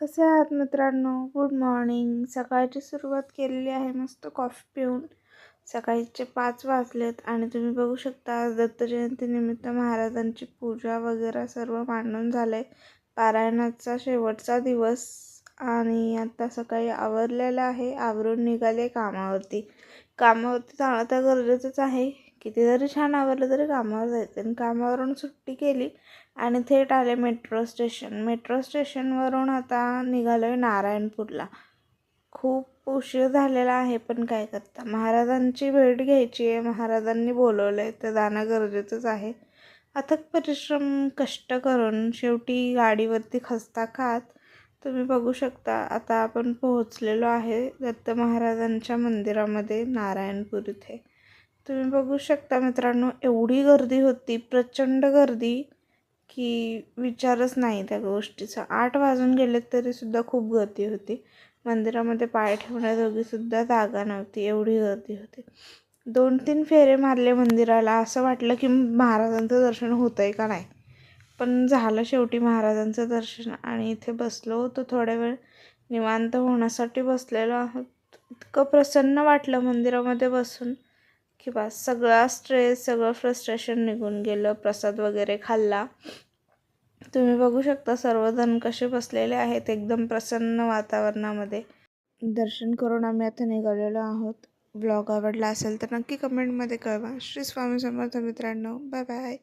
कसे आहात मित्रांनो? Good morning. सकाळची सुरुवात केलेली आहे मस्त कॉफी पिऊन. सकाळचे 5 वाजलेत आणि तुम्ही बघू शकता आज दत्त जयंतीनिमित्त महाराजांची पूजा वगैरे सर्व मांडून झाले. पारायणाचा शेवटचा दिवस आणि आता सकाळी आवरलेलं आहे. आवरून निघाले कामावरती. कामावरती जाणं तर गरजेचंच आहे. किती जरी छान आवरलं तरी कामावर जायचं आणि कामावरून सुट्टी केली आणि थेट आले मेट्रो स्टेशनवरून आता निघालो आहे नारायणपूरला. खूप उशीर झालेला आहे, पण काय करता, महाराजांची भेट घ्यायची आहे, महाराजांनी बोलवलं आहे तर जाणं गरजेचंच आहे. अथक परिश्रम कष्ट करून शेवटी गाडीवरती खस्ता खात तुम्ही बघू शकता आता आपण पोहोचलेलो आहे दत्त महाराजांच्या मंदिरामध्ये नारायणपूर इथे. तुम्ही बघू शकता मित्रांनो, एवढी गर्दी होती, प्रचंड गर्दी की विचारच नाही त्या गोष्टीचा. 8 वाजून गेले तरीसुद्धा खूप गर्दी होती. मंदिरामध्ये पाय ठेवण्याजोगीसुद्धा जागा नव्हती, एवढी गर्दी होती. 2-3 फेरे मारले मंदिराला, असं वाटलं की महाराजांचं दर्शन होतं आहे का नाही. पण झालं शेवटी महाराजांचं दर्शन आणि इथे बसलो होतो थोड्या वेळ, निवांत होण्यासाठी बसलेलो आहोत. इतकं प्रसन्न वाटलं मंदिरामध्ये बसून की बस सगळा स्ट्रेस, सगळं फ्रस्ट्रेशन निघून गेलं. प्रसाद वगैरे खाल्ला. तुम्ही बघू शकता सर्वजण कसे बसलेले आहेत एकदम प्रसन्न वातावरणामध्ये. दर्शन करून आम्ही आता निघालेलो आहोत. ब्लॉग आवडला असेल तर नक्की कमेंटमध्ये कळवा. श्री स्वामी समर्थ मित्रांनो. Bye bye.